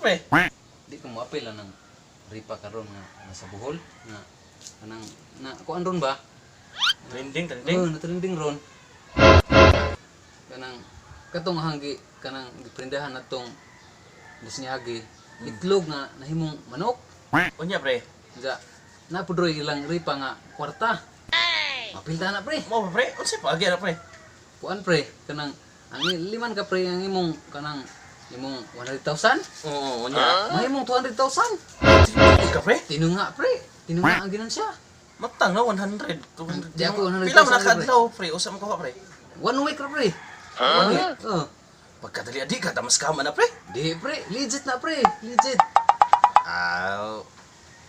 pre? Di ko mo apil ng ripa karon nga nasa Bohol nga kanang na kuan ron ba? Trending. Natrending ron. Kanang katong hanggi kanang giprendahan natong Busniagi itlog nga nahimong manok. Unya pre. Ja napudroy ilang ripa nga kwarta. Mapilta na pre. Mo pre, unsa pa agi na pre? Kuan pre kanang ang liman ka pre ang imong kanang imong 100,000. Oo, unya. Mahimong 200,000. Ka pre? Tinunga pre. Tinunga ang ginansya. Matang na 100. 200. Di ako 100,000 Pila man pre. nakadlaw pre? Usa man ko pre? 1 week ra pre. 1 week. Oh. Pagkadali adi ka tamas kama na pre. Di pre, legit na pre. Legit.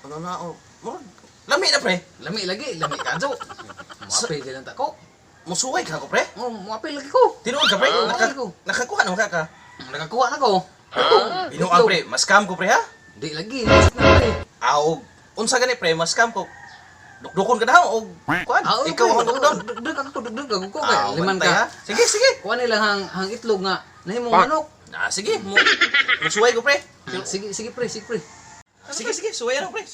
Ano na lami na pre. Lami lagi, lami kadyo. Muapil lang ta ko. Musuway ka ko pre. Oh, muapil lagi ko. Tinuod ka pre? Oo, ako. Nakakuha na ka ka. Nakakuha na ko. Binuang pre, mas scam ko pre ha? Di lagi, legit na pre. Unsa gani pre, mas scam ko. Dukdukon ka na og kuan. Ikaw ang dukdon. Dugdug ako ko kay liman bantay, ha? ka. Sige. Kuha nila hang itlog nga nahimong manok. Sige. Musuway ko pre. Sige pre. Sige, suwayan na pre.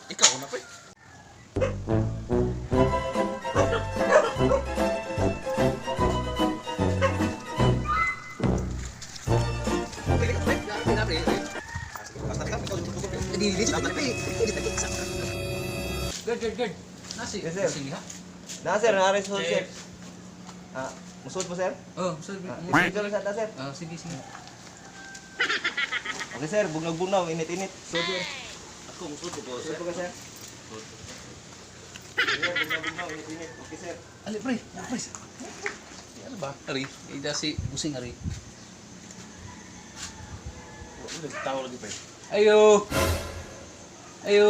Ikaw na pre. Good. Nasi. Yes, sir. Sige ha. Na sir, na rin sir. Musud po sir? Oh, sir. Musud sa sir. Sige. Okay sir, bugnaw-bugnaw, init-init. Musud sir. Ako musud ko Musud po ka sir. Bugnaw-bugnaw, init-init. Okay sir. Ali pre. Ano ba? Ari, ida si busing ari. Tawo lagi pre. Ayo. Tay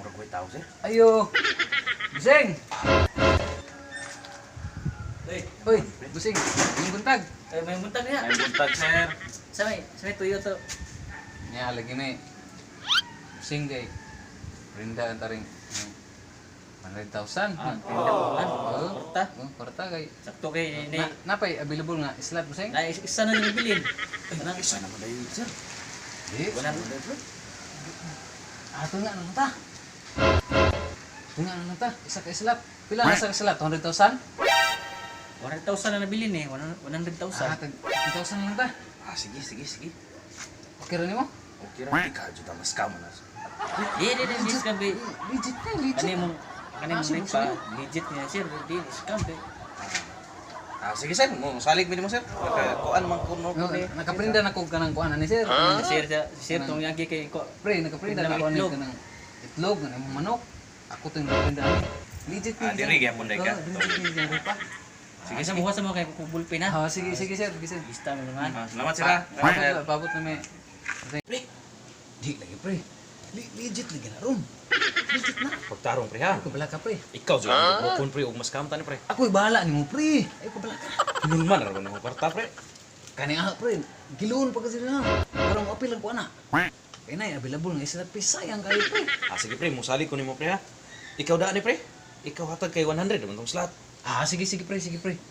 murag way tawo sir. Ayo. Busing. Hoy, busing. Yung buntag. May buntag niya. May buntag sir. Sa may tuyo to. Nya lagi ni. Busing kay Brenda antaring 100,000. Tindahan. Oh, Porta. Kwarta kay. Sakto kay ni. Napay available nga slot busing? Na isa na nang bilin. Anang Isa na maday sir. Di. Wala. Ato nga nang ta. Isa ka slot. Pila na sa slot? 200,000? 100,000 na nabilin eh. 100,000. 10,000 lang ta. Sige. Okay ra nimo? Okay ra ika jud ta mas scam na. Di scam kay. Legit na, legit. Kani mong rin pa. Legit niya sir. Di scam kay. Sige sir, mo salig mi mo sir. Kuan man kuno No, ni. nakaprinda na ko kanang kuan ni sir. Sir tong yagi kay ko. Pre, nakaprinda na ko ni Itlog. kanang itlog nga imong manok. Ako to yung nakaprinda ani. Legit ni. Diri gyapon day ka. Diri pa. Sige sa bukas mo kay kubulpin ha. Sige sir, sige sir. Lista mo naman. Salamat sir. Pabot na may. Pre. Di lagi pre. Legit lagi na ron. Legit na. Pagtarong pre ha. Ako bala ka pre. Ikaw jud mo kun pre og mas scam tani pre. Ako'y bahala nimo pre. Ay ko bala ka. Kinulman ra mo kwarta pre. Kani aha pre. Giluon pa kasi na. Parang apil lang ko ana. Kaya na available nga isla pisay ang kayo pre. Sige pre, mo salig ko nimo pre ha. Ikaw daan ni pre. Ikaw hatag kay 100 man tong slot. Sige pre.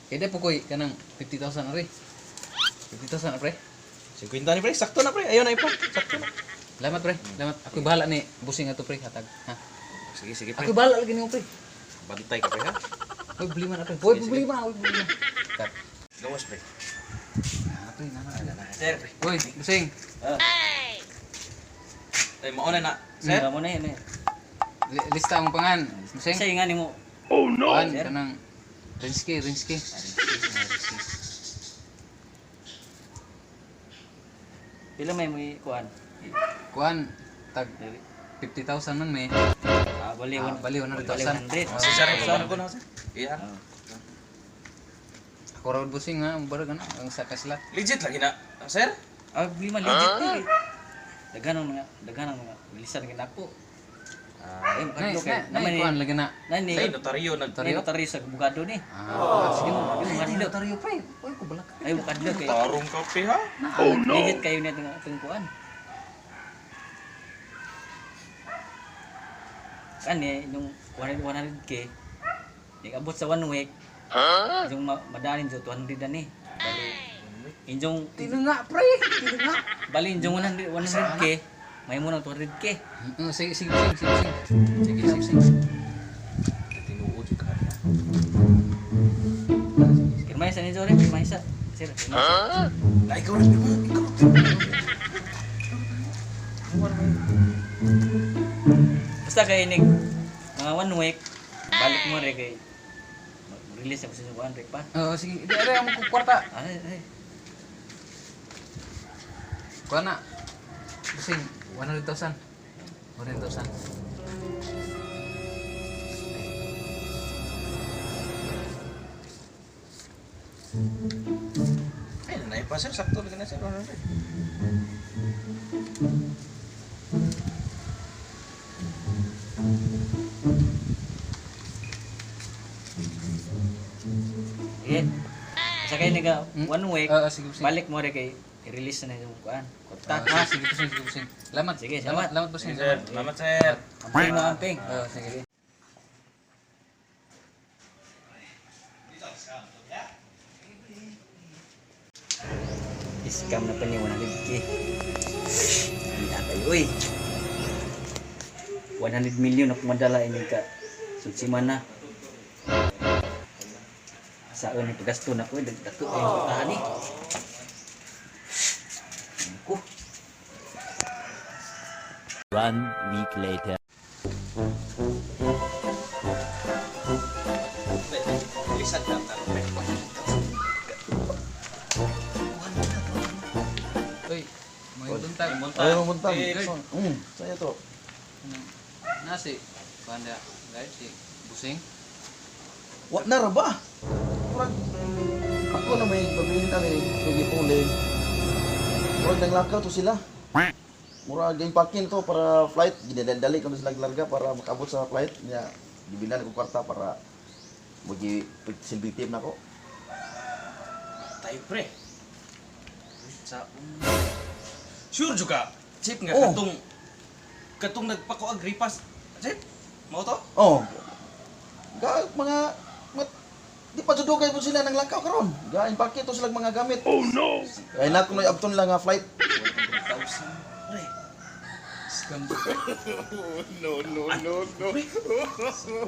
Kaya po ko'y kanang 50,000 na pre. 50,000 na pre. 50 ni pre, sakto na pre. Ayo na ipo. Sakto na. Salamat pre. Salamat. Ako'y bahala ni busing ato pre hatag. Ha. Sige pre. Ako'y bahala lagi nimo pre. Bantay ka pre ha. Hoy problema na pre. Hoy problema. Kat. Gawas pre. Pre na. Sir. Hoy, busing. Ay mauna na. Sir. Sir mo na yan eh. Lista ang pangan. Busing. Kasi nga nimo. Kuan Sir. kanang Rinski. Pila may kuan. Kuan tag 50,000 man may. Bali Bali 100,000. 100. Si sir ko na sir. Iya. Ako raw busing ha, barag ano, ang sa kaslat. Legit lagi na. Sir? Bili man legit eh. Daganang mga bilisan gid ako. Ay, Nay, makadlo kay. nay kuan lagi na. Nani. Ay notaryo Tayo tayo sa bugado ni. Sige mo. Yung Ay, madlo. notaryo pre. Hoy ko bala ka. Ay, bukadlo kay. tarong kape ha. Legit kayo na itong kuan. Kani yung 100k. Abot sa 1 week. Yung madalin jo 200 na ni. Bali Injong Tinunga, pre. Tinunga. bali injong 100k. May mo ng 200k. Sige, sige, sige, sige. Sige, sige, sige. Tinuod yung kanya. Kirmay sa ni Jore, kirmay sa. Sir, kirmay sa. Na ikaw na, ikaw. Basta kay nig mga 1 week balik mo re kay release ako sa 1 week pa. Oo, sige. Di are amo ko kwarta. Ay. Kuha na. Busing 100,000. 100,000. Ay, nanay pa sir, sakto lang na sir. Eh. Basta kay nig 1 week Sige, busing. balik mo re kay i-release na yung kuan. Kontak. Sige, busing, sige, busing. Salamat. Sige, salamat. Salamat, busing. Sir, salamat sir. Amping mo amping. Sige. Scam na pa ni 100k. Hindi tayo, uy. 100 million ako madala ini ka. Sutsiman na. Saan ni pagasto na ko, dagdato ay tahan ni. Ko. 1 week later. Lisan lang. Uy, may buntag. Ay, mamuntag. Guard. Saya to. Nasi. Panda. Guys, si busing. Wa na ra ba? Murag ako na may pabilin ani pigi puli. Murag nanglakaw to sila. Murag game packing to para flight, ginadali ko na sila larga para makabot sa flight niya. Gibilan ko kwarta para magi silbi team nako. Tay pre. Sa sure juga. Chip nga katong nagpako agripas. Chip, mo to? Oh. Mga di pa jud kay sila nang lakaw karon. Gain pakit to silang mga gamit. Oh no. Ay na kuno abton lang nga flight. 100,000. Scam. No.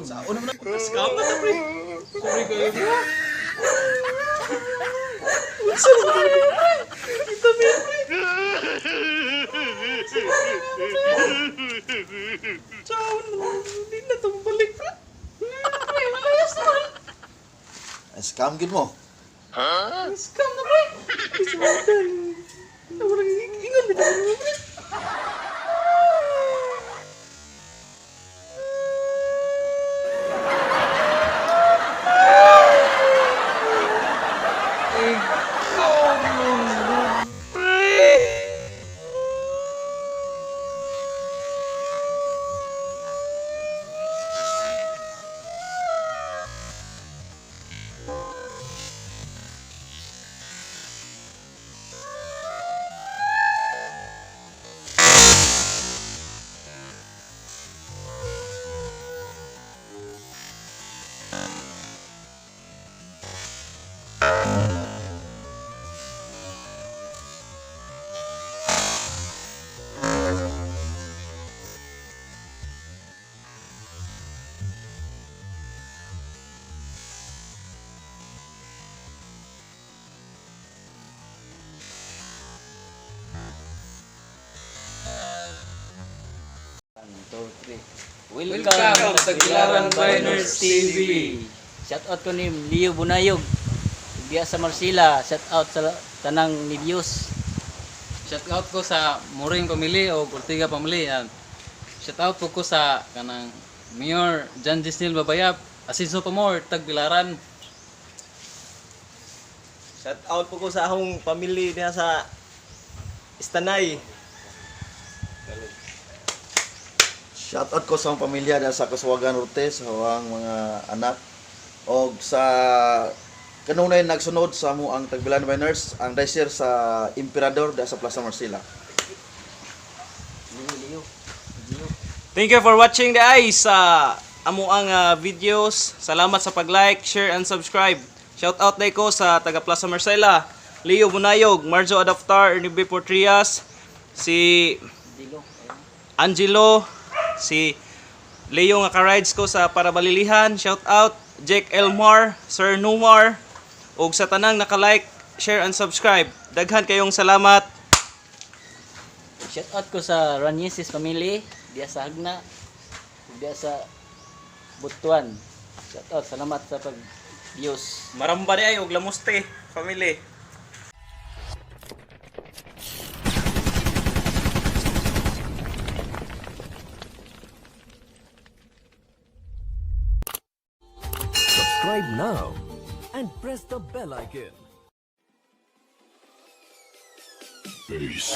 Sa una man scam na to, pre. Sorry kayo. Scam gid mo. Scam na pre. Iswadan. Orang ingon bitaw mo pre. Welcome to Tagbilaran Biners TV. Shout out ko ni Leo Bunayog. Diya sa Marcila. Shout out sa tanang ni Views. Shout out ko sa Moring Family o Ortiga Family. Shout out po ko sa kanang Mayor John Disnil Babayap, Asinso Pamor, Tagbilaran. Shout out po ko sa akong family niya sa Istanay. Shout out ko sa akong pamilya dahil sa Kasuwagan Norte, sa awang mga anak. O sa kanunay nagsunod sa mo ang Tagbilaran Biners, ang dicer sa Emperador dahil sa Plaza Marcila. Thank you for watching the eyes sa amo ang videos. Salamat sa pag-like, share and subscribe. Shout out day ko sa taga Plaza Marcela. Leo Bunayog, Marjo Adaptar, Ernie B. Portrias, si Angelo, si Leo nga ka-rides ko sa Parabalilihan, shout out, Jake Elmar, Sir Numar, ug sa tanang naka-like, share and subscribe. Daghan kayong salamat. Shout out ko sa Raniesis family, diya sa Hagna, diya sa Butuan. Shout out, salamat sa pag-views. Maramba di ay og Lamuste family. Subscribe now and press the bell icon. Peace.